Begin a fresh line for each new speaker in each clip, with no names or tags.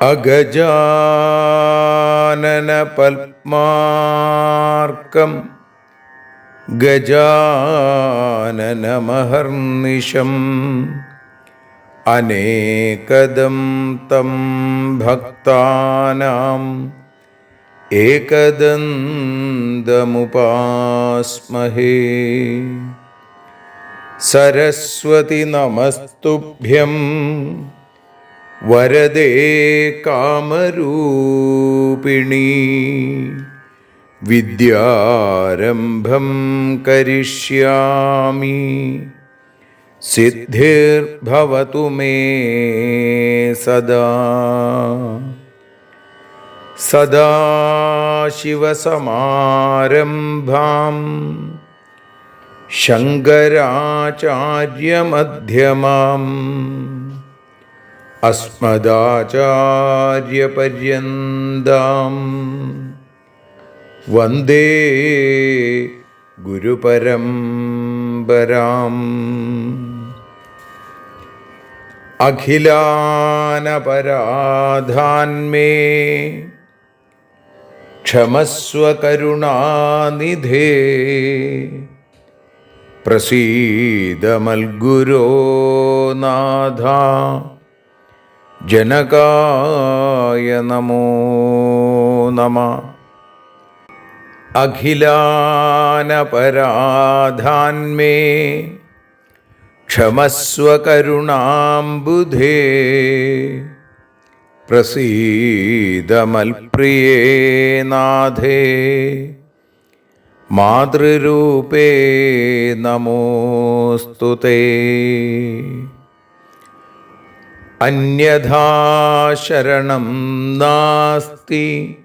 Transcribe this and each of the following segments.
അഗജാനന പത്മാർക്കം ഗജാനനമഹർനിശം അനേകദം തം ഭക്താനാം ഏകദന്തമുപാസ്മഹേ. സരസ്വതി നമസ്തുഭ്യം വരദേ കാമരൂപിണി. വിദ്യാരംഭം കരിഷ്യാമി സിദ്ധിർഭവതു മേ സദാ. സദാശിവസമാരംഭാം ശങ്കരാചാര്യമധ്യമാം അസ്മദാചാര്യപര്യന്താം വന്ദേ ഗുരുപരമ്പരാം. അഖിലാനപരാധാന്മേ ക്ഷമസ്വ കരുണാനിധേ. പ്രസീദ മൽഗുരോ നാഥ ജനകായ നമോ നമഃ. അഖിലാനപരാധാന്മേ ക്ഷമസ്വ കരുണാംബുധേ. പ്രസീദ മൽപ്രിയേ നാഥേ മാതൃരൂപേ നമോസ്തുതേ. അന്യഥാ ശരണം നാസ്തി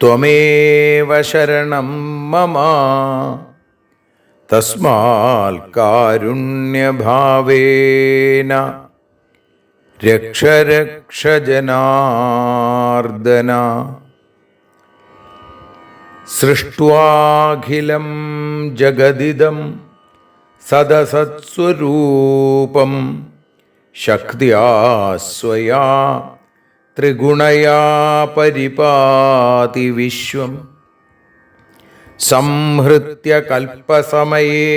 ത്വമേവ ശരണം മമ. തസ്മാൽ കാരുണ്യഭാവേന രക്ഷ രക്ഷ ജനാർദ്ദന. സൃഷ്ട്വാഖിലം ജഗദിദം സദസത്സ്വരൂപം ശക്തിയാ സ്വയാ ത്രിഗുണയാ പരിപാതി വിശ്വം. സംഹൃത്യ കൽപ്പസമയേ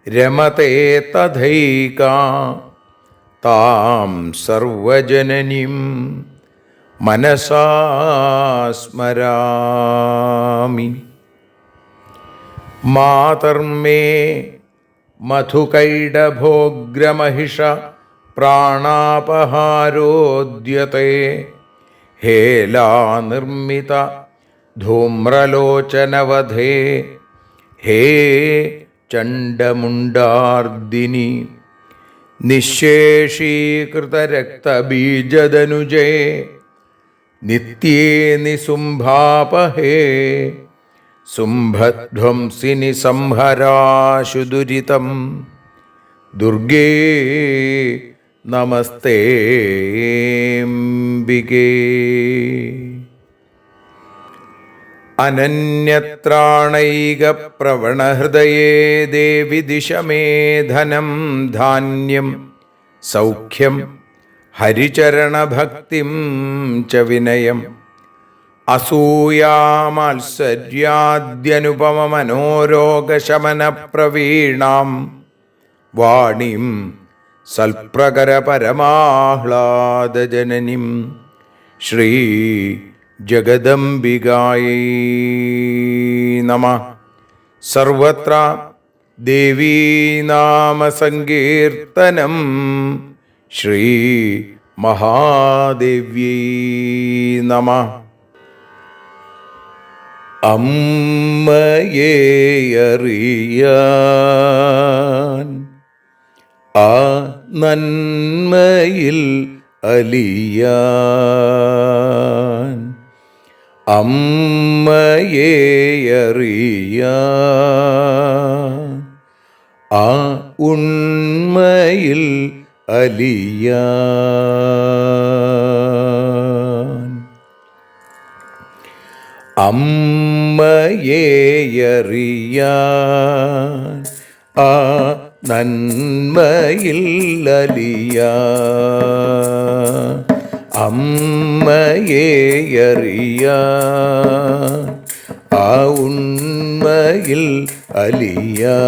രമതേ തഥൈകാ താം സർവജനനീം മനസാ സ്മരാമി. മാതർമേ മധുകൈടഭോഗ്രമഹിഷ പ്രാണാപഹാരോദ്യത്തെ. ഹേലാനിർമ്മിത ധൂമ്രലോചനവധേ ഹേ ചണ്ഡമുണ്ഡാർദിനി. നിശേഷീകൃതരക്തബീജദനുജേ നിത്യേ നിസുംഭാപഹേ. സുംഭധ്വംസിനി സംഹരാശു ദുരിതം ദുർഗേ നമസ്തേംബികേ. അനന്യത്രാണൈകപ്രവണഹൃദയേ ദേവി ദിശ മേ ധനം ധാന്യം സൗഖ്യം ഹരിചരണഭക്തിം ച വിനയം. അസൂയാമാത്സര്യാദ്യനുപമമനോരോഗശമനപ്രവീണാം വാണീം സൽപ്രകരപരമാഹ്ലാദജനനീം ശ്രീ ജഗദംബികായൈ നമഃ. സർവത്ര ദേവീനാമസങ്കീർത്തനം ശ്രീ മഹാദേവ്യൈ നമഃ. അമ്മയെ അറിയാൻ ആ നന്മയിൽ അലിയാൻ, അമ്മയെ അറിയാൻ ആ ഉണ്മയിൽ അലിയാൻ, അമ്മയെ അറിയാൻ ആ നന്മയിൽ അലിയാൻ, അമ്മയെ അറിയാൻ ആ ഉണ്മയിൽ അലിയാൻ.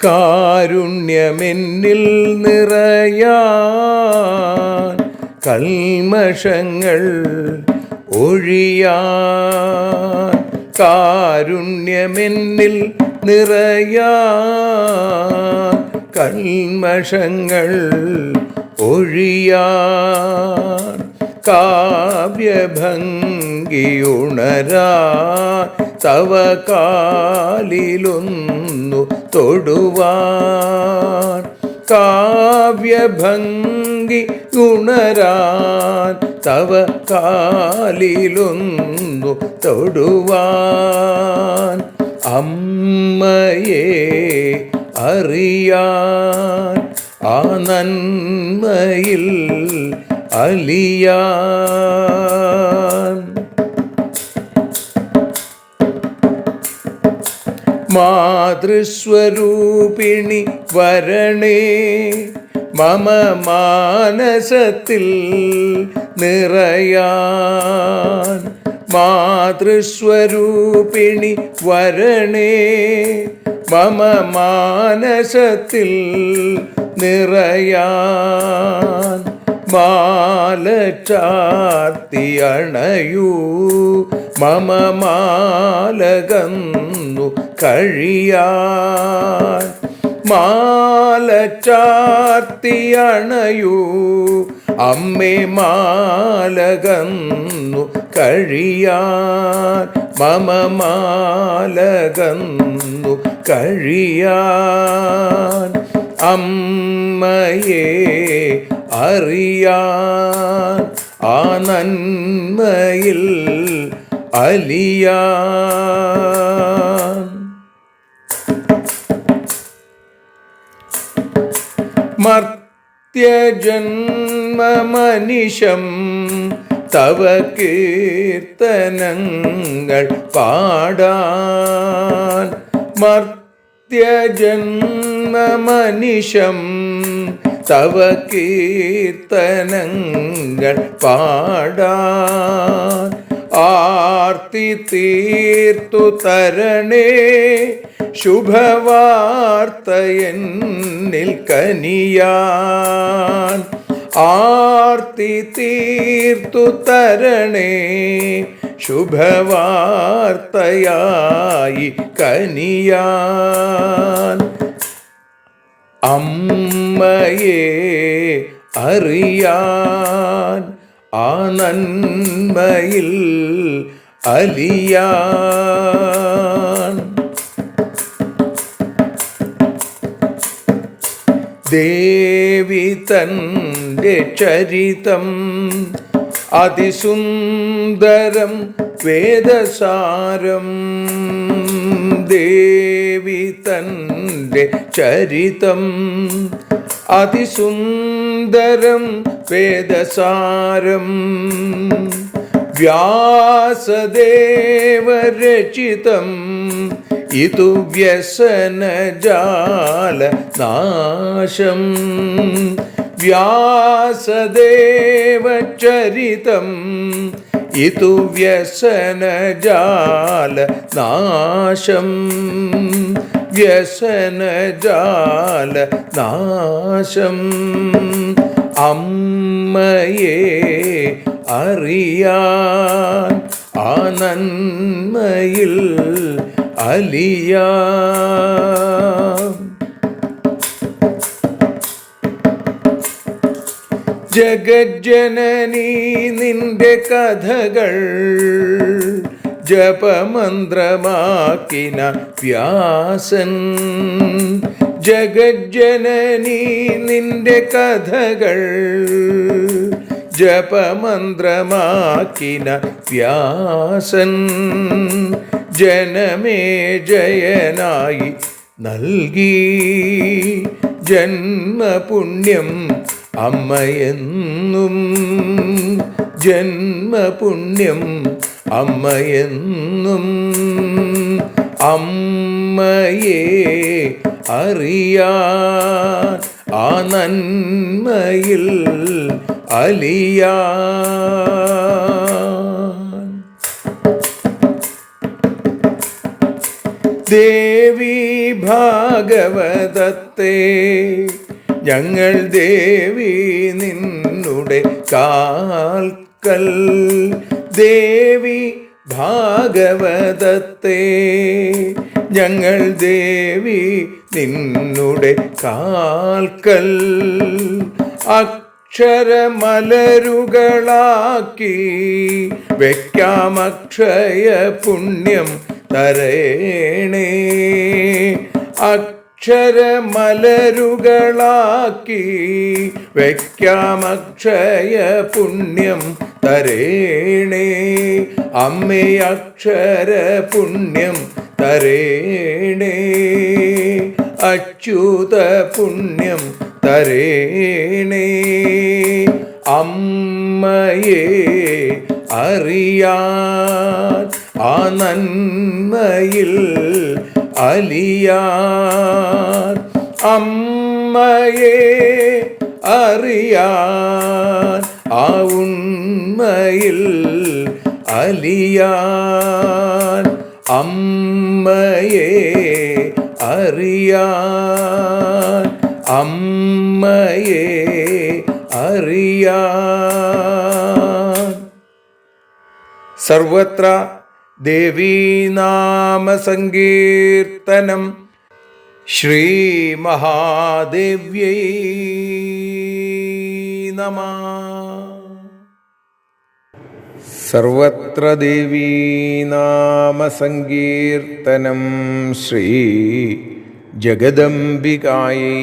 കാരുണ്യമെന്നിൽ നിറയാൻ, കൽമഷങ്ങൾ ഒഴിയാൻ, കാരുണ്യമെന്നിൽ നിറയാൻ, കൽമഷങ്ങൾ ഒഴിയാൻ, കാവ്യഭംഗിയുണരാൻ തവ കാലിലൊന്നു തൊടുവാൻ, കാവ്യഭംഗി ഉണരാൻ തവ കാലിലൊന്നു തൊടുവാൻ, അമ്മയെ അറിയാൻ ആ നന്മയിൽ അലിയാൻ. മാതൃസ്വരൂപിണി വരണേ മമ മാനസത്തിൽ നിറയാൻ, മാതൃസ്വരൂപിണി വരണേ മമ മാനസത്തിൽ നിറയാൻ, മാല ചാർത്തി അണയൂ മമ മാലകന്നു കഴിയാൻ, മാല ചാർത്തി അണയൂ അമ്മേ മാലകന്നു കഴിയാൻ, മമ മാലകന്നു കഴിയാൻ, അമ്മയെ അറിയാൻ ആ നന്മയിൽ അലിയാൻ. മർത്യജന്മമനിശം തവ കീർത്തനങ്ങൾ പാടാൻ, മർത്യജന്മമനിശം തവ കീർത്തനങ്ങൾ പാടാൻ, ആർത്തി തീർത്തു തരണേ ശുഭവാർത്ത എന്നിൽ കനിയാൻ, ആർത്തി തീർത്തു തരണേ ശുഭവാർത്തയായി കനിയാൻ, അമ്മയെ അറിയാൻ ആ നന്മയിൽ അലിയാൻ. ദേവി തൻ്റെ ചരിതം അതിസുന്ദരം വേദസാരം, ദേവി തൻ്റെ ചരിതം അതിസുന്ദരം വേദസാരം, വ്യാസദേവരചിതം ഇതു വ്യസനജാല നാശം, വ്യാസദേവചരിതം ഇതു വ്യസനജാല നാശം, വ്യസനജാല നാശം, അമ്മയെ അറിയാൻ ആ നന്മയിൽ അലിയാൻ. ജഗജ്ജനനീ നിന്റെ കഥകൾ ജപമന്ത്രമാക്കിന വ്യാസൻ. ജഗജ്ജനനീ നിന്റെ കഥകൾ ജപമന്ത്രമാക്കിന വ്യാസൻ. ജനമേ ജയനായി നൽകി ജന്മപുണ്യം അമ്മയെന്നും. ജന്മപുണ്യം അമ്മയെന്നും. അമ്മയെ അറിയാൻ ആ നന്മയിൽ അലിയാൻ. ദേവി ഭാഗവതത്തെ ഞങ്ങൾ ദേവി നിന്നുടെ കാൽക്കൽ. ദേവി ഭാഗവതത്തെ ഞങ്ങൾ ദേവി നിന്നുടെ കാൽക്കൽ. അക്ഷരമലരുകളാക്കി വയ്ക്കാം അക്ഷയ പുണ്യം തരേണേ. അക്ഷരമലരുകളാക്കി വയ്ക്കാം അക്ഷയ പുണ്യം തരേണേ. അമ്മേ അക്ഷര പുണ്യം തരേണേ. അച്യുത പുണ്യം തരേണേ. അമ്മയെ അറിയാൻ ആ നന്മയിൽ അലിയാൻ. അമ്മയെ അറിയാൻ ആ ഉണ്മയിൽ അലിയാൻ. അമ്മയെ അറിയാൻ. അമ്മയെ അറിയാൻ. സർവത്ര ദേവീനാമസങ്കീർത്തനം. ശ്രീ മഹാദേവ്യൈ നമഃ. സർവത്ര ദേവീനാമസങ്കീർത്തനം. ശ്രീ ജഗദംബികായൈ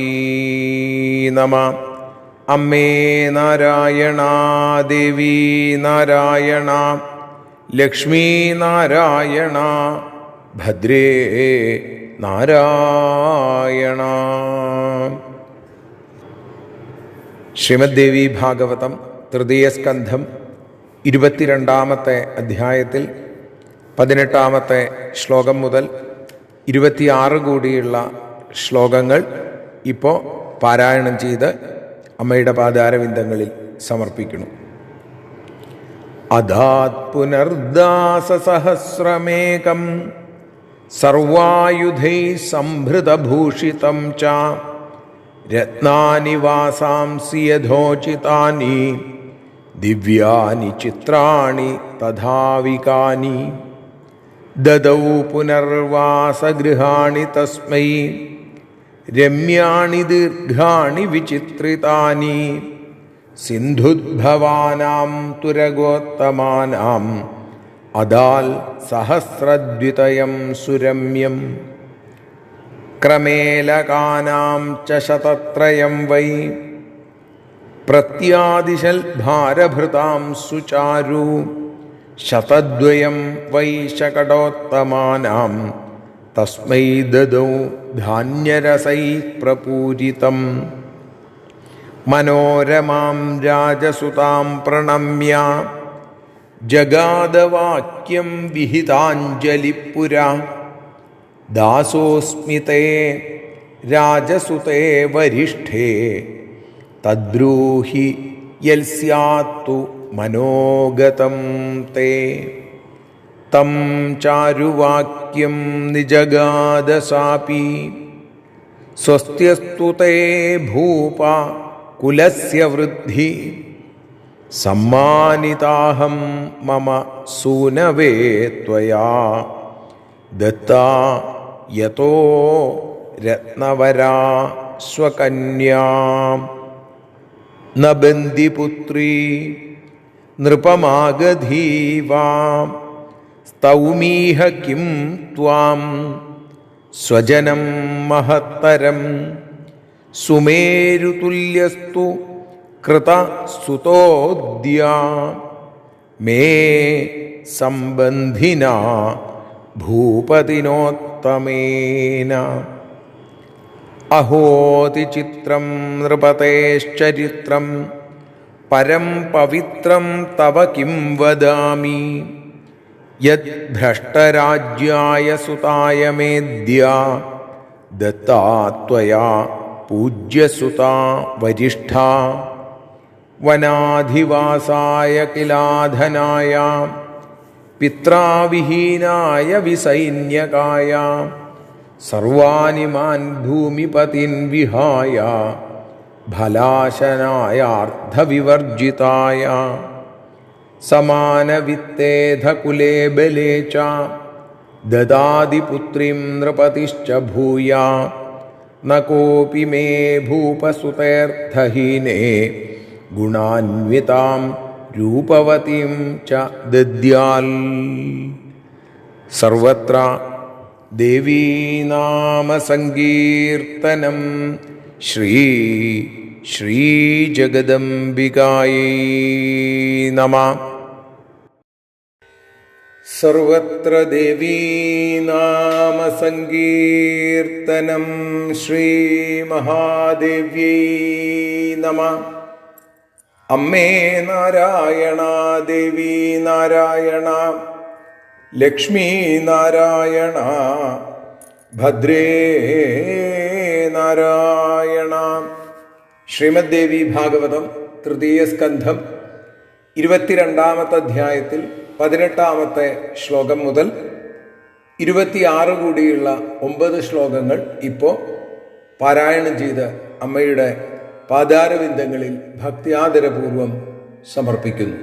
നമഃ. അമ്മേ നാരായണ, ദേവി നാരായണ, ലക്ഷ്മീ നാരായണ, ഭദ്രേ നാരായണ. ശ്രീമദ് ദേവി ഭാഗവതം തൃതീയ സ്കന്ധം 22-ാമത്തെ അധ്യായത്തിൽ 18-ാമത്തെ ശ്ലോകം മുതൽ 26 കൂടിയുള്ള ശ്ലോകങ്ങൾ ഇപ്പോൾ പാരായണം ചെയ്ത് അമ്മയുടെ പാദാരവിന്ദങ്ങളിൽ സമർപ്പിക്കുന്നു. അദാത് പുനർദാസസഹസ്രമേകം സർവായുധൈ സംഭൃതഭൂഷിതം ച രത്നാനി വാസാംസി യഥോചിതാനി ദിവ്യാനി ചിത്രാണി തഥാവികാനി. ദദൗ പുനർവാസഗൃഹാണി തസ്മൈ രമ്യാണി ദീർഘാണി വിചിത്രിതാനി. സിന്ധുദ്ഭവാനാം തുരഗോത്തമാനാം അദാൽ സഹസ്രദ്വിതയം സുരമ്യം. ക്രമേലകാനാം ച ശതത്രയം വൈ പ്രത്യാദിശൽ ഭാരഭൃതാം സുചാരു. ശതദ്വയം വൈ ശകടോത്തമാനാം തസ്മൈ ദദൗ ധാന്യരസൈ പ്രപൂരിതം. മനോരമാം രാജസുതാം പ്രണമ്യ ജഗാദവാക്യം വിഹിതാഞ്ജലിപുര. ദാസോസ്മി തേ രാജസുതേ വരിഷ്ഠേ തദ്രൂഹി യൽസ്യാത്തു മനോഗതം തേ. തം ചാരുവാക്യം നിജഗാദസാപി സ്വസ്ത്യസ്തു തേ ഭൂപ കുലസ്യ വൃദ്ധി. സമ്മാനിതാഹം മമ സൂനവേ ത്വയാ ദത്താ യതോ രത്നവരാ സ്വകന്യാ. ന ബന്ദിപുത്രീ നൃപമാഗധീവാം സ്തൗമീഹ കിം ത്വാം സ്വജനം മഹത്തരം സുമേരുതുല്യസ്തു കൃതസുതോദ്യ മേ സംബന്ധിന ഭൂപതിനോത്തമേന. അഹോതിചിത്രം നൃപതേശ്ചരിത്രം പരം പവിത്രം തവ കിം വദാമി യത് ഭ്രഷ്ടരാജ്യായ സുതായ മേദ്യ ദത്താ ത്വയാ പൂജ്യസുതാ വരിഷ്ഠാ വനാധിവാസായ കിലാധനായ പിത്രാവിഹീനായ വിസൈന്യകായ സർവാനിമാൻ ഭൂമിപതിൻ വിഹായ ഫലാശനായാർത്ഥവിവർജിതായ സമാനവിത്തേധകുലേ ബലേ ച ദദാതി പുത്രീം നൃപതിശ്ച ഭൂയാ ന കോപി മേ ഭൂപസുതേർത്ഥഹീനേ ഗുണാന്വിതാം രൂപവതീം ച ദദ്യാൽ. സർവത്ര ദേവീനാമസങ്കീർത്തനം. ശ്രീ ശ്രീജഗദംബികായൈ നമഃ. സർവത്ര ദേവീനാമസങ്കീർത്തനം. ശ്രീമഹാദേവ്യൈ നമഃ. അമ്മേ നാരായണ, ദേവി നാരായണ, ലക്ഷ്മീ നാരായണ, ഭദ്രേ നാരായണ. ശ്രീമദ് ദേവി ഭാഗവതം തൃതീയ സ്കന്ധം 22-ാമത്തെ അധ്യായത്തിൽ 18-ാമത്തെ ശ്ലോകം മുതൽ 26 കൂടിയുള്ള 9 ശ്ലോകങ്ങൾ ഇപ്പോൾ പാരായണം ചെയ്ത് അമ്മയുടെ പാദാരവിന്ദങ്ങളിൽ ഭക്തിയാദരപൂർവം സമർപ്പിക്കുന്നു.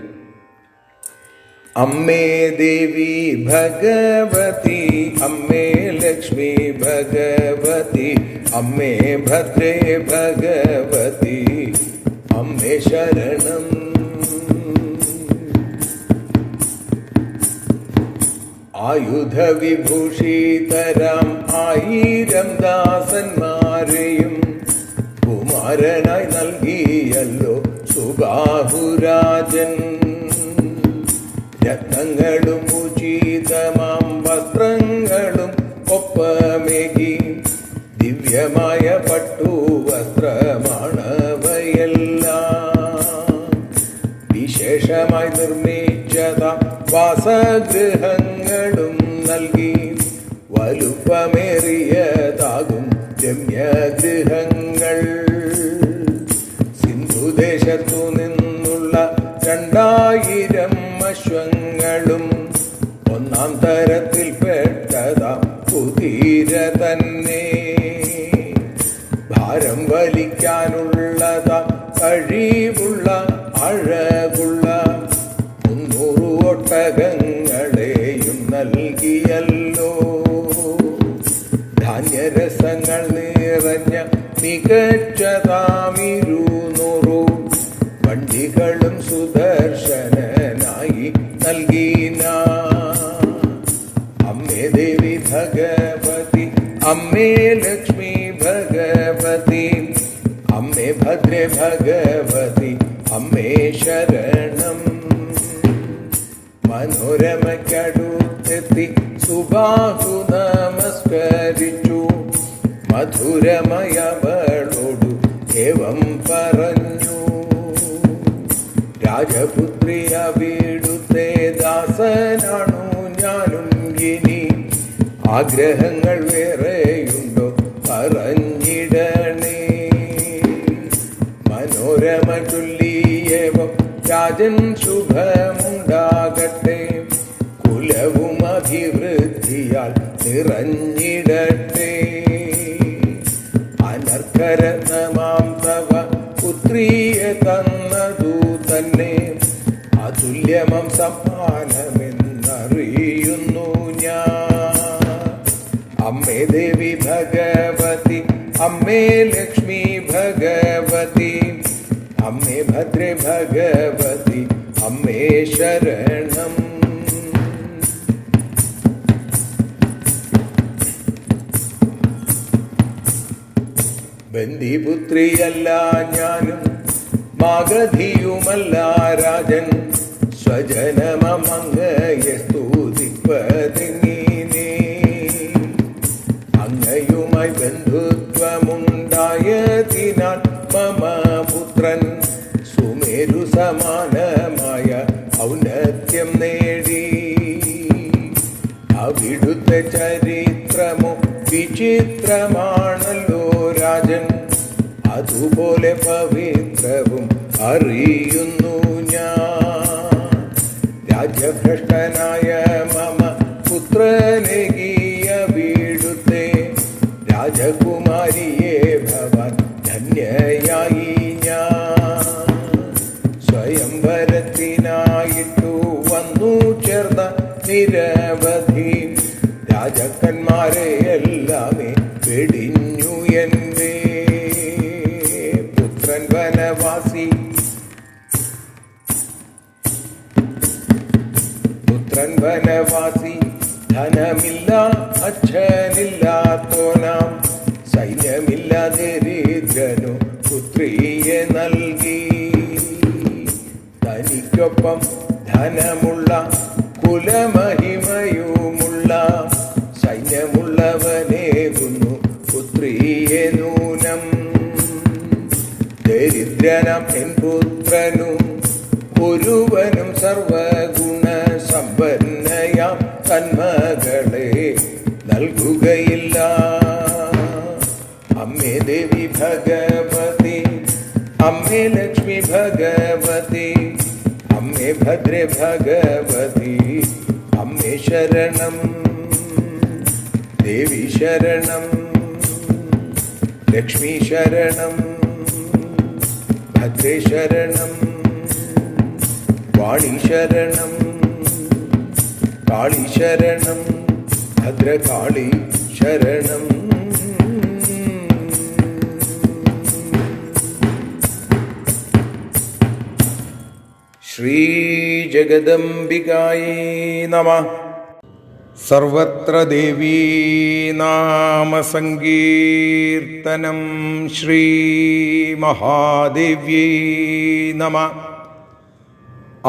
അമ്മേ ദേവി ഭഗവതി, അമ്മേ ലക്ഷ്മി ഭഗവതി, അമ്മേ ഭദ്രേ ഭഗവതി, അമ്മേ ശരണം. ആയുധവിഭൂഷിതരാം 1000 ദാസന്മാരെയും കുമാരനായി നൽകിയല്ലോ സുബാഹുരാജൻ. രത്നങ്ങളും ഉചിതമാം വസ്ത്രങ്ങളും ഒപ്പമേകി ദിവ്യമായ പട്ടുവസ്ത്രമാണവയെല്ലാം. വിശേഷമായി നിർമ്മിച്ചത വാസഗൃഹങ്ങളും നൽകി വലുപ്പമേറിയതാകും രമ്യഗൃഹങ്ങൾ. സിന്ധുദേശത്തു നിന്നുള്ള 2000 അശ്വങ്ങളും 1-ാം തരത്തിൽ പെട്ടതാ കുതിര തന്നെ. ഭാരം വലിക്കാനുള്ളതാ കഴിവുള്ള അഴകുള്ള 300 ഒട്ടകങ്ങളെയും നൽകിയല്ലോ. ധാന്യരസങ്ങൾ നിറഞ്ഞ മികച്ചതാം 200 വണ്ടികളും സുദർശനായി നൽകിന. അമ്മേ ദേവി ഭഗവതി, അമ്മേ ലക്ഷ്മി ഭഗവതി, അമ്മേ ഭദ്രേ ഭഗവതി, അമ്മേ ശരണം. മനോരമയ്ക്കടുത്തെത്തി സുബാഹു നമസ്കരിച്ചു. മധുരമയവളോടു ഏവം പറഞ്ഞു, രാജപുത്രിയ വീടുത്തെ ദാസനാണു ഞാനും ഇനി. ആഗ്രഹങ്ങൾ വേറെയുണ്ടോ പറഞ്ഞിടണേ. മനോരമ ചൊല്ലിയേവം രാജൻ ശുഭമുണ്ടാകട്ടെ. കുലവും അഭിവൃദ്ധിയാൽ നിറഞ്ഞിടട്ടെ. അനർക്കരത്നമാം തവ പുത്രിയെ തന്നതു തന്നെ അതുല്യമം സമ്മാനമെന്നറിയുന്നു ഞാൻ. അമ്മേ ദേവി ഭഗവതി, അമ്മേ ലക്ഷ്മി ഭഗവതി, അമ്മേ ഭദ്രേ ഭഗവതി അമ്മേ ശരണം. ബന്ദിപുത്രിയല്ല ഞാനും മഗധിയുമല്ല രാജൻ, സ്വജനമങ്ങയെ സ്തുതിപ്പതിങ്ങനെ. അങ്ങയുമായി ബന്ധുത്വമുണ്ടായതിനാൽ മമ പുത്രൻ സുമേരു സമാനമായ ഔന്നത്യം നേടി. അവിടുത്തെ ചരിത്രമോ വിചിത്രമാണല്ലോ രാജൻ, അതുപോലെ പവിത്രവും അറിയുന്നു ഞാൻ. രാജ്യഭ്രഷ്ടനായ മമ പുത്രനെകിയ വീടുത്തെ രാജകുമാരിയെ ഭവാൻ ധന്യയായി ഞാൻ. സ്വയംവരത്തിനായിട്ടു വന്നു ചേർന്ന നിരവധി രാജാക്കന്മാരെ എല്ലാമേ വെടിഞ്ഞു എൻ്റെ പുത്രൻ വനവാസി. പുത്രൻ വനവാസി ധനമില്ല അച്ഛനില്ലാത്തോനാം, സൈന്യമില്ല ദരിദ്രനു പുത്രിയെ നൽകി. തനിക്കൊപ്പം ധനമുള്ള കുലമഹിമയുമുള്ള സൈന്യമുള്ളവനേകുന്നു പുത്രിയെ നൂനം. ദരിദ്രനാം എൻ പുത്രനും ഒരുവനും സർവഗുണ സമ്പന്നയാം തന്മകളെ നൽകുകയില്ല. അമ്മേ ദേവി ഭഗവതി അമ്മേ ലക്ഷ്മി ഭഗവതി അമ്മേ ഭദ്രേ ഭഗവതി അമ്മേ ശരണം. ദേവി ശരണം, ലക്ഷ്മി ശരണം, ഭദ്രേ ശരണം, വാണി ശരണം, കാളി ശരണം, ഭദ്രകാളി ശരണം. ശ്രീ ജഗദംബികായേ നമഃ. സർവത്ര ദേവീ നാമസങ്കീർത്തനം. ശ്രീ മഹാദേവ്യൈ നമഃ.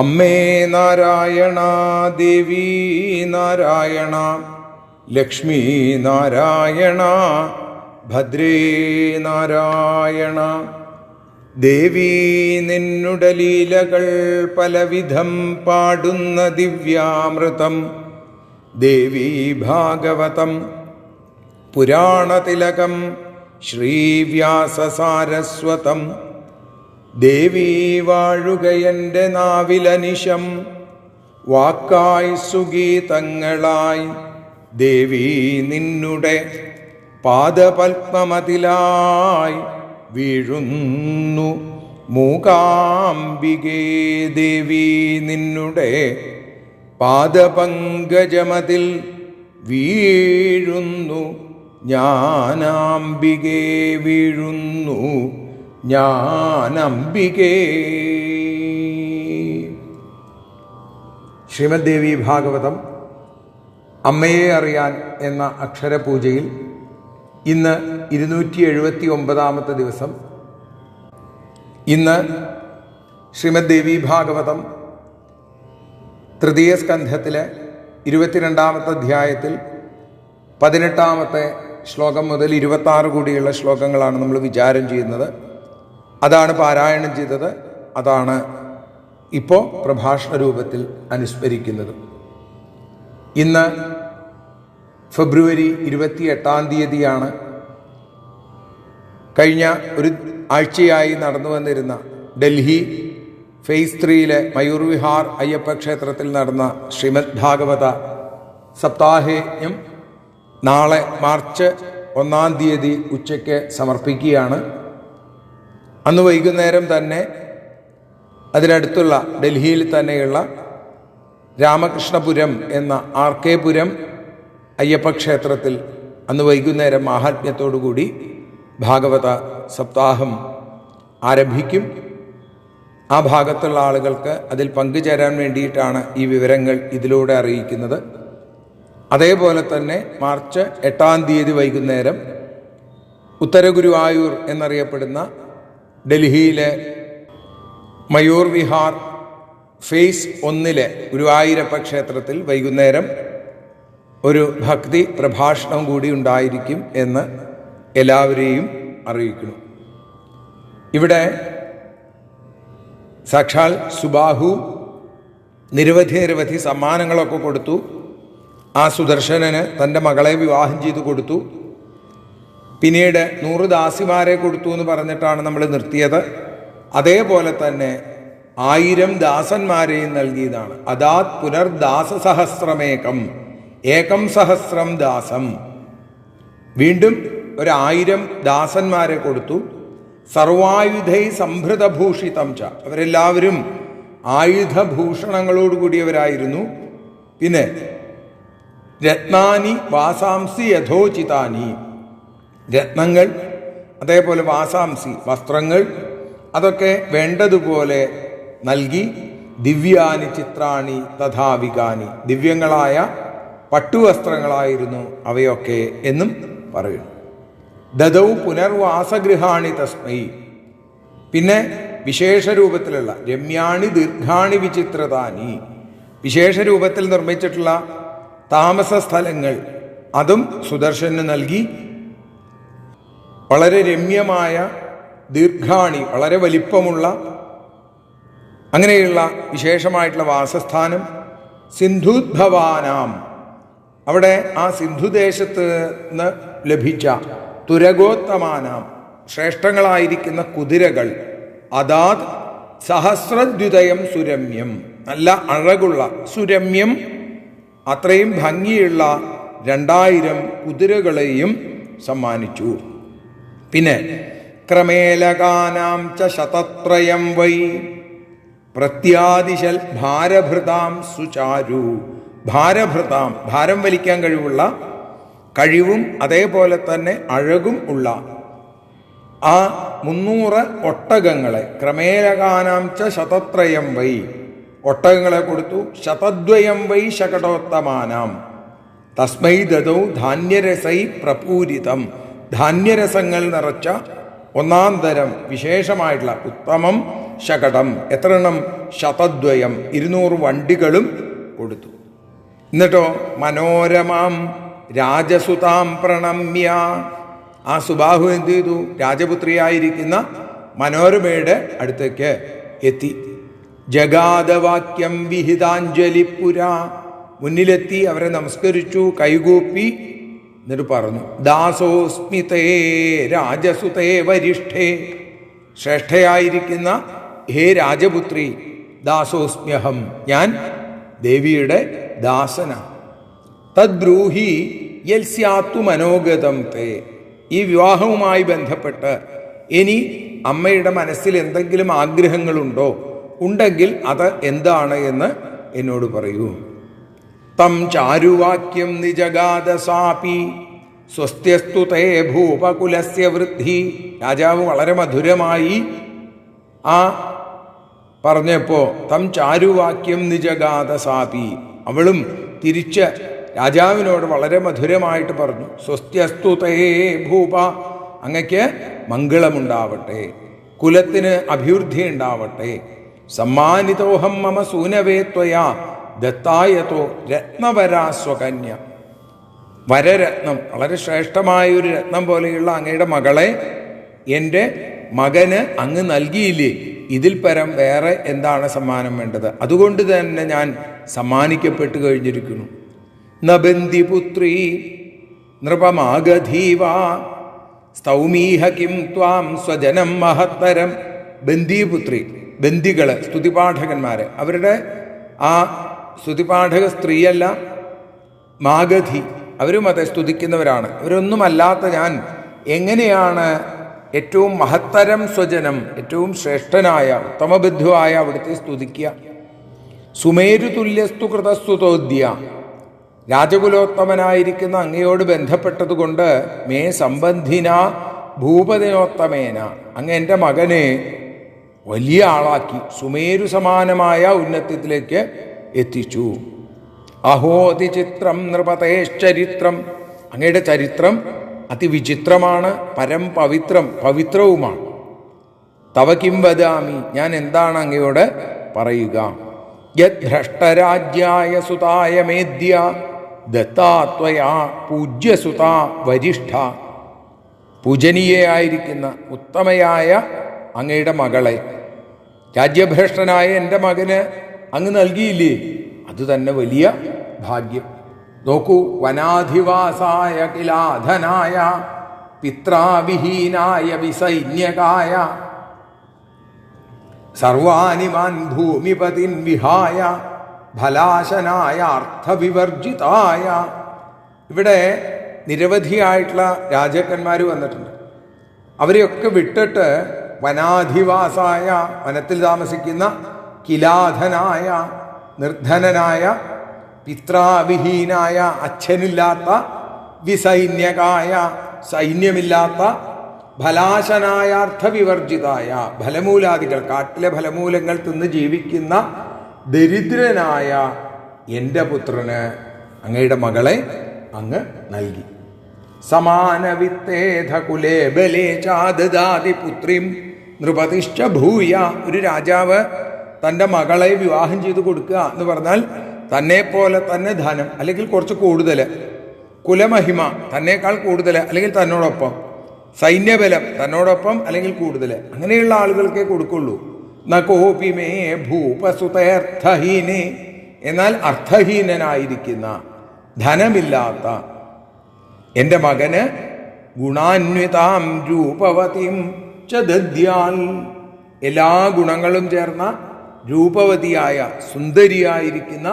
അമ്മേ നാരായണ, ദേവീ നാരായണ, ലക്ഷ്മീ നാരായണ, ഭദ്രേ നാരായണ. ദേവീ നിന്നുടെ ലീലകൾ പലവിധം പാടുന്ന ദിവ്യാമൃതം. ദേവീ ഭാഗവതം പുരാണതിലകം ശ്രീവ്യാസസാരസ്വതം. ദേവീ വാഴുകയൻ്റെ നാവിലനിശം, വാക്കായി സുഗീതങ്ങളായി. ദേവീ നിന്നുടെ പാദപത്മമതിലായി വീഴുന്നു മൂകാംബികേ. ദേവീ നിന്നുടെ പാദപങ്കജമതിൽ വീഴുന്നു ഞാനംബികേ. വീഴുന്നു ഞാനംബികേ. ശ്രീമദ് ദേവി ഭാഗവതം അമ്മയെ അറിയാൻ എന്ന അക്ഷരപൂജയിൽ ഇന്ന് 279 ദിവസം. ഇന്ന് ശ്രീമദ് ദേവി ഭാഗവതം തൃതീയ സ്കന്ധത്തിലെ 22 അധ്യായത്തിൽ 18 ശ്ലോകം മുതൽ 26 കൂടിയുള്ള ശ്ലോകങ്ങളാണ് നമ്മൾ വിചാരം ചെയ്യുന്നത്. അതാണ് പാരായണം ചെയ്തത്. അതാണ് ഇപ്പോൾ പ്രഭാഷണ രൂപത്തിൽ അനുസ്മരിക്കുന്നത്. ഇന്ന് ഫെബ്രുവരി 28 കഴിഞ്ഞ ഒരു ആഴ്ചയായി നടന്നു വന്നിരുന്ന ഡൽഹി ഫേസ് 3 മയൂർ വിഹാർ അയ്യപ്പ ക്ഷേത്രത്തിൽ നടന്ന ശ്രീമദ് ഭാഗവത സപ്താഹയജ്ഞം നാളെ മാർച്ച് 1 ഉച്ചയ്ക്ക് സമർപ്പിക്കുകയാണ്. അന്ന് വൈകുന്നേരം തന്നെ അതിനടുത്തുള്ള ഡൽഹിയിൽ തന്നെയുള്ള രാമകൃഷ്ണപുരം എന്ന RK പുരം അയ്യപ്പ ക്ഷേത്രത്തിൽ അന്ന് വൈകുന്നേരം മാഹാത്മ്യത്തോടുകൂടി ഭാഗവത സപ്താഹം ആരംഭിക്കും. ആ ഭാഗത്തുള്ള ആളുകൾക്ക് അതിൽ പങ്കുചേരാൻ വേണ്ടിയിട്ടാണ് ഈ വിവരങ്ങൾ ഇതിലൂടെ അറിയിക്കുന്നത്. അതേപോലെ തന്നെ മാർച്ച് 8-ാം തീയതി വൈകുന്നേരം ഉത്തര ഗുരുവായൂർ എന്നറിയപ്പെടുന്ന ഡൽഹിയിലെ മയൂർ വിഹാർ ഫേസ് 1 ഗുരുവായൂരപ്പ ക്ഷേത്രത്തിൽ വൈകുന്നേരം ഒരു ഭക്തി പ്രഭാഷണം കൂടി ഉണ്ടായിരിക്കും എന്ന് എല്ലാവരെയും അറിയിക്കുന്നു. ഇവിടെ സാക്ഷാൽ സുബാഹു നിരവധി സമ്മാനങ്ങളൊക്കെ കൊടുത്തു. ആ സുദർശനന് തൻ്റെ മകളെ വിവാഹം ചെയ്തു കൊടുത്തു. പിന്നീട് 100 ദാസിമാരെ കൊടുത്തു എന്ന് പറഞ്ഞിട്ടാണ് നമ്മൾ നിർത്തിയത്. അതേപോലെ തന്നെ 1000 ദാസന്മാരെയും നൽകിയതാണ്. അദാത് പുനർദാസസഹസ്രമേകം ഏകം സഹസ്രം ദാസം. വീണ്ടും 1000 ദാസന്മാരെ കൊടുത്തു. സർവായുധൈ സംഭൃതഭൂഷിതം ച, അവരെല്ലാവരും ആയുധഭൂഷണങ്ങളോടുകൂടിയവരായിരുന്നു. പിന്നെ രത്നാനി വാസാംസി യഥോചിതാനി, രത്നങ്ങൾ അതേപോലെ വാസാംസി വസ്ത്രങ്ങൾ അതൊക്കെ വേണ്ടതുപോലെ നൽകി. ദിവ്യാനി ചിത്രാണി തഥാവികാനി, ദിവ്യങ്ങളായ പട്ടുവസ്ത്രങ്ങളായിരുന്നു അവയൊക്കെ എന്നും പറയുന്നു. ദദൗ പുനർവാസഗൃഹാണി തസ്മൈ, പിന്നെ വിശേഷ രൂപത്തിലുള്ള രമ്യാണി ദീർഘാണി വിചിത്രതാനി, വിശേഷ രൂപത്തിൽ നിർമ്മിച്ചിട്ടുള്ള താമസ സ്ഥലങ്ങൾ അതും സുദർശന് നൽകി. വളരെ രമ്യമായ ദീർഘാണി, വളരെ വലിപ്പമുള്ള അങ്ങനെയുള്ള വിശേഷമായിട്ടുള്ള വാസസ്ഥാനം. സിന്ധുദ്ഭവാനാം, അവിടെ ആ സിന്ധുദേശത്ത് നിന്ന് ലഭിച്ച തുരഗോത്തമാനാം ശ്രേഷ്ഠങ്ങളായിരിക്കുന്ന കുതിരകൾ. അതാത് സഹസ്രദ്വിതയം സുരമ്യം, നല്ല അഴകുള്ള സുരമ്യം അത്രയും ഭംഗിയുള്ള 2000 കുതിരകളെയും സമ്മാനിച്ചു. പിന്നെ ക്രമേലകാനാം ച ശതത്രയം വൈ പ്രത്യാദിശൽ ഭാരഭൃതാം സുചാരു, ഭാരഭൃതാം ഭാരം വലിക്കാൻ കഴിവും അതേപോലെ തന്നെ അഴകും ഉള്ള ആ 300 ഒട്ടകങ്ങളെ, ക്രമേലകാനാം ച ശതത്രയം വൈ ഒട്ടകങ്ങളെ കൊടുത്തു. ശതദ്വയം വൈ ശകടോത്തമാനാം തസ്മൈ ദദൗ ധാന്യരസൈ പ്രപൂരിതം, ധാന്യരസങ്ങൾ നിറച്ച 1-ാം തരം വിശേഷമായിട്ടുള്ള ഉത്തമം ശകടം. എത്ര എണ്ണം? ശതദ്വയം, 200 വണ്ടികളും കൊടുത്തു. എന്നിട്ടോ മനോരമാം രാജസുതാം പ്രണമ്യ, ആ സുബാഹു എന്ത് ചെയ്തു? രാജപുത്രിയായിരിക്കുന്ന മനോരമയുടെ അടുത്തേക്ക് എത്തി. ജഗാദവാക്യം വിഹിതാഞ്ജലിപുര, മുന്നിലെത്തി അവരെ നമസ്കരിച്ചു, കൈകൂപ്പി. എന്നിട്ട് പറഞ്ഞു ദാസോസ്മിതേ രാജസുതേ വരിഷ്ഠേ, ശ്രേഷ്ഠയായിരിക്കുന്ന ഹേ രാജപുത്രി, ദാസോസ്മ്യഹം, ഞാൻ ദേവിയുടെ ദാസനാണ്. തദ്ബ്രൂഹി യൽസ്യാത്തു മനോഗതം തേ, ഈ വിവാഹവുമായി ബന്ധപ്പെട്ട് ഇനി അമ്മയുടെ മനസ്സിൽ എന്തെങ്കിലും ആഗ്രഹങ്ങളുണ്ടോ? ഉണ്ടെങ്കിൽ അത് എന്താണ് എന്ന് എന്നോട് പറയൂ. തം ചാരുവാക്യം നിജഗാദ സാപി സ്വസ്ത്യസ്തു തേ ഭൂപകുലസ്യ വൃദ്ധി. രാജാവ് വളരെ മധുരമായി ആ പറഞ്ഞപ്പോ തം ചാരുവാക്യം നിജഗാദ സാപി, അവളും തിരിച്ച് രാജാവിനോട് വളരെ മധുരമായിട്ട് പറഞ്ഞു, സ്വസ്ത്യസ്തു തേ ഭൂപ, അങ്ങക്ക് മംഗളമുണ്ടാവട്ടെ, കുലത്തിന് അഭിവൃദ്ധി ഉണ്ടാവട്ടെ. സമ്മാനിതോഹം മമ സൂനവേ ത്വയാ ദത്തായതോ രത്നവരാ സ്വകന്യ, വരരത്നം, വളരെ ശ്രേഷ്ഠമായ ഒരു രത്നം പോലെയുള്ള അങ്ങയുടെ മകളെ എൻ്റെ മകന് അങ്ങ് നൽകിയില്ലേ, ഇതിൽ പരം വേറെ എന്താണ് സമ്മാനം വേണ്ടത്? അതുകൊണ്ട് തന്നെ ഞാൻ സമ്മാനിക്കപ്പെട്ടു കഴിഞ്ഞിരിക്കുന്നു. നബന്ദിപുത്രീ നൃപമാഗധീവ സ്തൗമീഹ കിം ത്വാം സ്വജനം മഹത്തരം. ബന്ദിപുത്രി, ബന്ദികള്, സ്തുതിപാഠകന്മാര്, അവരുടെ ആ സ്തുതിപാഠക സ്ത്രീയല്ല, മാഗധി, അവരും അതെ സ്തുതിക്കുന്നവരാണ്. അവരൊന്നുമല്ലാത്ത ഞാൻ എങ്ങനെയാണ് ഏറ്റവും മഹത്തരം സ്വജനം, ഏറ്റവും ശ്രേഷ്ഠനായ ഉത്തമബന്ധുവായ അവിടുത്തെ സ്തുതിക്കുക? സുമേരുതുല്യസ്തു കൃതസ്തുതോദ്യ, രാജകുലോത്തമനായിരിക്കുന്ന അങ്ങയോട് ബന്ധപ്പെട്ടതുകൊണ്ട് മേ സംബന്ധിന ഭൂപതിനോത്തമേന, അങ്ങ് എൻ്റെ മകനെ വലിയ ആളാക്കി സുമേരു സമാനമായ ഉന്നത്യത്തിലേക്ക് എത്തിച്ചു. അഹോതിചിത്രം നൃപതേശ്ചരിത്രം, അങ്ങയുടെ ചരിത്രം അതിവിചിത്രമാണ്, പരം പവിത്രവുമാണ്. തവ കിം വദാമി, ഞാൻ എന്താണ് അങ്ങയോട് പറയുക. യദ്ഭ്രഷ്ടരാജ്യായ സുതായ മേദ്യ ദത്താത്വയാ പൂജ്യസുതാ വരിഷ്ഠ, പൂജനീയയായിരിക്കുന്ന ഉത്തമയായ അങ്ങയുടെ മകളെ രാജ്യഭ്രഷ്ടനായ എൻ്റെ മകന് അങ്ങ് നൽകിയില്ലേ, അത് തന്നെ വലിയ ഭാഗ്യം. നോക്കൂ, വനാധിവാസായ കിലാധനായ പിത്രാവിഹീനായ വിസൈന്യകായ സർവാനിമാൻ ഭൂമിപതിൻ വിഹായ ഫലാശനായ അർത്ഥവിവർജിതായ. ഇവിടെ നിരവധിയായിട്ടുള്ള രാജാക്കന്മാർ വന്നിട്ടുണ്ട്. അവരെയൊക്കെ വിട്ടിട്ട് വനാധിവാസായ, വനത്തിൽ താമസിക്കുന്ന, കിലാധനായ, നിർധനനായ, പിത്രാവിഹീനായ, അച്ഛനില്ലാത്ത, വിസൈന്യകായ, സൈന്യമില്ലാത്ത, ഫലാശനായ അർത്ഥവിവർജിതായ, ഫലമൂലാദികൾ, കാട്ടിലെ ഫലമൂലങ്ങൾ തിന്ന് ജീവിക്കുന്ന ദരിദ്രനായ എൻ്റെ പുത്രന് അങ്ങയുടെ മകളെ അങ്ങ് നൽകി. സമാനവിത്തേധ കുലേ ബലേ ചാദദാതി പുത്രിം നൃപതിശ്ച ഭൂയ. ഒരു രാജാവ് തൻ്റെ മകളെ വിവാഹം ചെയ്ത് കൊടുക്കുക എന്ന് പറഞ്ഞാൽ തന്നെ പോലെ തന്നെ ധനം, അല്ലെങ്കിൽ കുറച്ച് കൂടുതൽ, കുലമഹിമ തന്നേക്കാൾ കൂടുതൽ, അല്ലെങ്കിൽ തന്നോടൊപ്പം, സൈന്യബലം തന്നോടൊപ്പം അല്ലെങ്കിൽ കൂടുതൽ, അങ്ങനെയുള്ള ആളുകൾക്കേ കൊടുക്കുള്ളൂ. നകോപിമേ ഭൂപസുതേർത്ഥഹീനെ, എന്നാൽ അർത്ഥഹീനനായിരിക്കുന്ന, ധനമില്ലാത്ത എൻ്റെ മകന് ഗുണാന്വിതാം രൂപവതിം ച ദദ്യാൽ, എല്ലാ ഗുണങ്ങളും ചേർന്ന രൂപവതിയായ സുന്ദരിയായിരിക്കുന്ന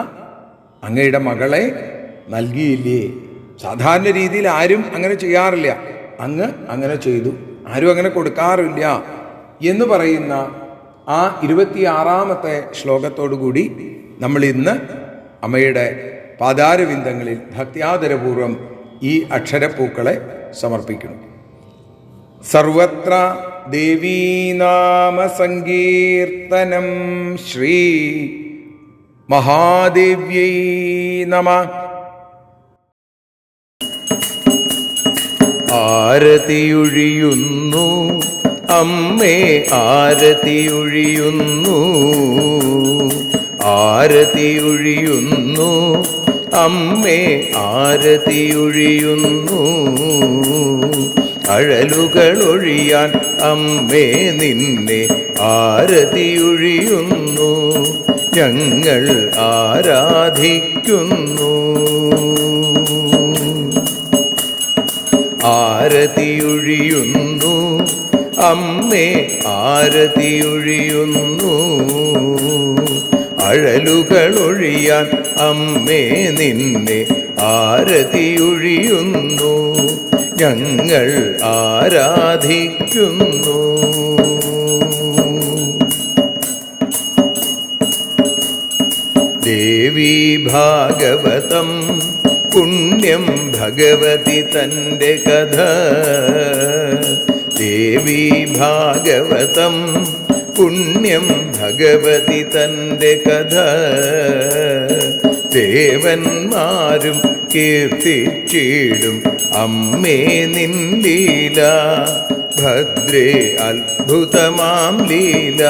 അങ്ങയുടെ മകളെ നൽകിയില്ലേ. സാധാരണ രീതിയിൽ ആരും അങ്ങനെ ചെയ്യാറില്ല, അങ്ങ് അങ്ങനെ ചെയ്തു. ആരും അങ്ങനെ കൊടുക്കാറില്ല എന്ന് പറയുന്ന ആ 26-ാമത്തെ ശ്ലോകത്തോടുകൂടി നമ്മൾ ഇന്ന് അമ്മയുടെ പാദാരവിന്ദങ്ങളിൽ ഭക്ത്യാദരപൂർവം ഈ അക്ഷരപ്പൂക്കളെ സമർപ്പിക്കുന്നു. സർവത്ര ദേവീനാമ സങ്കീർത്തനം. ശ്രീ മഹാദേവ്യൈ നമഃ.
ആരതിയൊഴിയുന്നു അമ്മേ, ആരതിയൊഴിയുന്നു, ആരതിയൊഴിയുന്നു അമ്മേ, ആരതിയൊഴിയുന്നു. അഴലുകളൊഴിയാൻ അമ്മേ നിന്നെ ആരതിയൊഴിയുന്നു, ഞങ്ങൾ ആരാധിക്കുന്നു. ആരതിയൊഴിയുന്നു അമ്മേ, ആരതിയൊഴിയുന്നു. അഴലുകളൊഴിയാൻ അമ്മേ നിന്നെ ആരതിയൊഴിയുന്നു, ഞങ്ങൾ ആരാധിക്കുന്നു. ദേവി ഭാഗവതം പുണ്യം ഭഗവതി തൻ്റെ കഥ. ദേവി ഭാഗവതം പുണ്യം ഭഗവതി തൻ്റെ കഥ. ദേവന്മാരും കീർത്തിച്ചിടും അമ്മേ നിൻ ലീല, ഭദ്രേ അത്ഭുതമാം ലീല.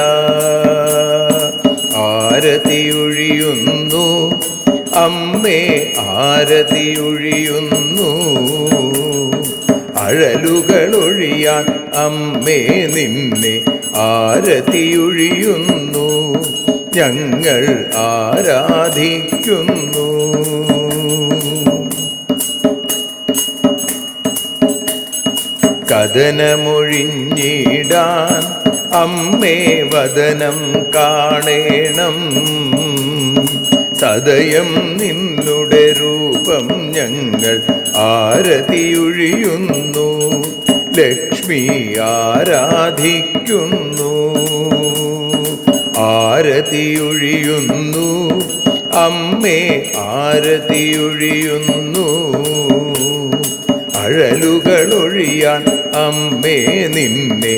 ആരതിയൊഴിയുന്നു അമ്മേ, ആരതിയൊഴിയുന്നു. അഴലുകളൊഴിയാൻ അമ്മേ നിന്നെ ആരതിയൊഴിയുന്നു, ഞങ്ങൾ ആരാധിക്കുന്നു. കഥനമൊഴിഞ്ഞിടാൻ അമ്മേ വദനം കാണേണം. സദയം നിന്നുടെ രൂപം ഞങ്ങൾ ആരതിയൊഴിയുന്നു, ലക്ഷ്മി ആരാധിക്കുന്നു. ആരതിയൊഴിയുന്നു അമ്മേ, ആരതിയൊഴിയുന്നു. അഴലുകളൊഴിയാൻ അമ്മേ നിന്നെ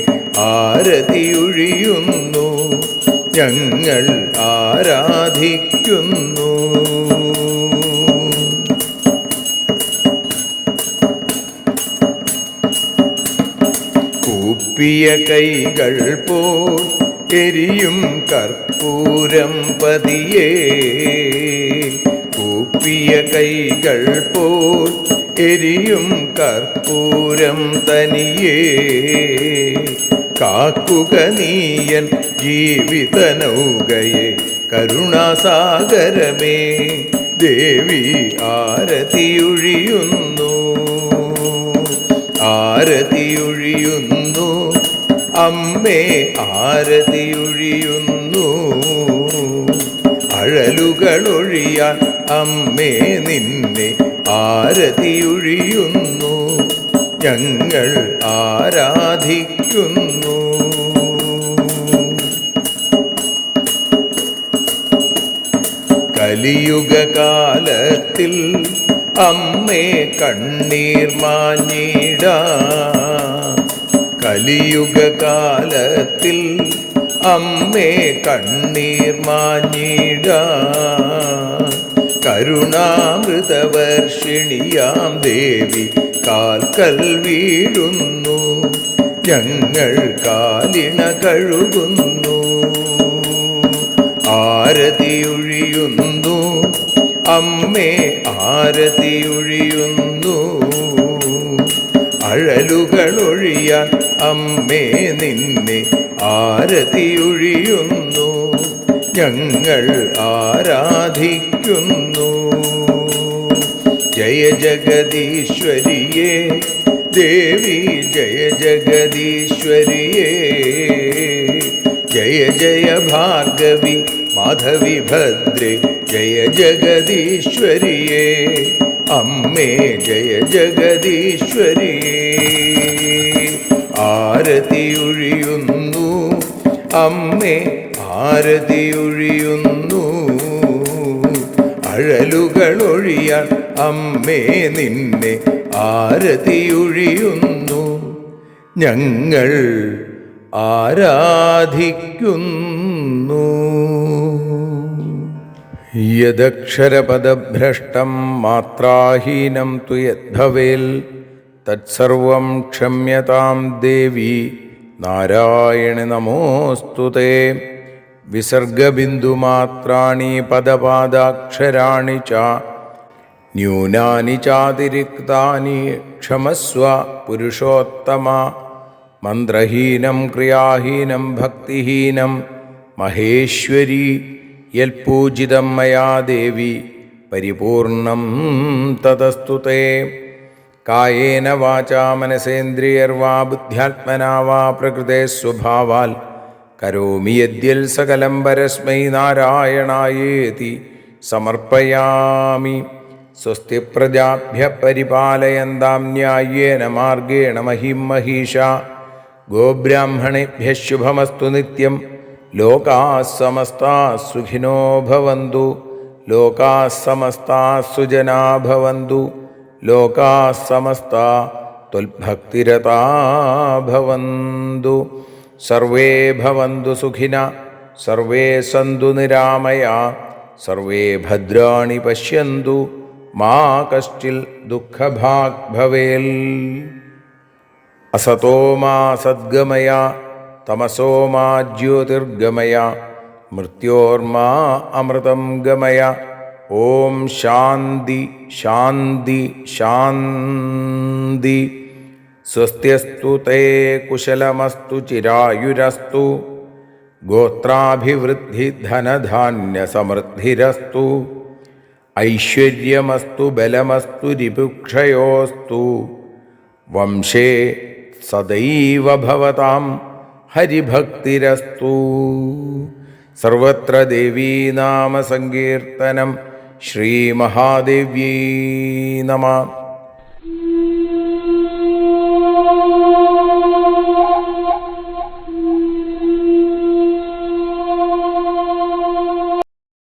ആരതിയൊഴിയുന്നു, ഞങ്ങൾ ആരാധിക്കുന്നു. കൂപ്പിയ കൈകൾ പോൽ എരിയും കർപ്പൂരം പതിയേ, കൂപ്പിയ കൈകൾ പോൽ എരിയും കർപ്പൂരം തനിയേ, കാക്കുക നീയൻ ജീവിത നൗകയെ കരുണാസാഗരമേ. ദേവി ആരതിയൊഴിയുന്നു, ആരതിയൊഴിയുന്നു, അമ്മേ ആരതിയൊഴിയുന്നു. അഴലുകളൊഴിയാൻ അമ്മേ നിന്നെ ആരതിയൊഴിയുന്നു. ഞങ്ങൾ ആരാധിക്കുന്നു. കലിയുഗകാലത്തിൽ അമ്മേ കണ്ണീർ മാഞ്ഞിടാം, കലിയുഗകാലത്തിൽ അമ്മേ കണ്ണീർ മാഞ്ഞിടാം. കരുണാമൃതവർഷിണിയാം ദേവി കാൽക്കൽ വീഴുന്നു. ഞങ്ങൾ കാലിണ കഴുകുന്നു. ആരതിയൊഴിയുന്നു അമ്മേ ആരതിയൊഴിയുന്നു. അഴലുകളൊഴിയാൻ അമ്മേ നിന്നെ ആരതിയൊഴിയുന്നു. ഞങ്ങൾ ആരാധിക്കുന്നു. ജയ ജഗദീശ്വരിയേ ദേവി, ജയ ജഗദീശ്വരിയേ. ജയ ജയ ഭാർഗവി മാധവി ഭദ്രേ, ജയ ജഗദീശ്വരിയേ. അമ്മേ ജയ ജഗദീശ്വരിയേ. ആരതിയൊഴിയുന്നു അമ്മേ ആരതിയൊഴിയുന്നു. അഴലുകളൊഴിയാൻ അമ്മേ നിന്നെ ആരതിയൊഴിയുന്നു. ഞങ്ങൾ ആരാധിക്കുന്നു. യദക്ഷരപദഭ്രഷ്ടം മാത്രാഹീനം തു യദ്ഭവേൽ തത്സർവം ക്ഷമ്യതാം ദേവി നാരായണി നമോസ്തുതേ. വിസർഗബിന്ദുമാത്രാണി പദപാദാക്ഷരാണി ച ന്യൂനാനി ചാതിരിക്താനി ക്ഷമസ്വ പുരുഷോത്തമ. മന്ത്രഹീനം ക്രിയാഹീനം ഭക്തിഹീനം മഹേശ്വരി യൽപൂജിതം മയാ ദേവി പരിപൂർണം തതസ്തുതേ. കായേന വാചാ മനസേന്ദ്രിയർവാ ബുദ്ധ്യാത്മനാ വാ പ്രകൃതേ സ്വഭാവാൽ കരോമി യദ്യൽ സകലം പരസ്മൈ നാരായണായേതി സമർപ്പയാമി. സ്വസ്തി പ്രജാഭ്യ പരിപാലയന്താം ന്യായേന മാർഗേണ മഹിം മഹീഷാ. ഗോബ്രാഹ്മണേഭ്യഃ ശുഭമസ്തു നിത്യം. ലോകാഃ സമസ്താഃ സുഖിനോ ഭവന്തു. ലോകാഃ സമസ്താഃ സുജനാ ഭവന്തു. ലോകാഃ സമസ്താഃ ത്വൽഭക്തിരതാ ഭവന്തു. സർവേ ഭവന്തു സുഖിനഃ, സർവേ സന്തു നിരാമയാഃ, സർവേ ഭദ്രാണി പശ്യന്തു, മാ കശ്ചിൽ ദുഃഖഭാഗ് ഭവേൽ. അസതോ മാ സദ്ഗമയ, തമസോ മാ ജ്യോതിർഗമയ, മൃത്യോർമാ അമൃതം ഗമയ. ഓം ശാന്തി ശാന്തി ശാന്തി. സ്വസ്ത്യസ്തു തേ കുശലമസ്തു ചിരായുരസ്തു. ഗോത്രാഭിവൃദ്ധി ധനധാന്യസമൃദ്ധിരസ്തു. ഐശ്വര്യമസ്തു ബലമസ്തു രിപുക്ഷയോസ്തു. വംശേ സദൈവ ഭവതാം ഹരിഭക്തിരസ്തു. സർവത്ര ദേവീനാമസങ്കീർത്തനം. ശ്രീമഹാദേവ്യൈ നമഃ.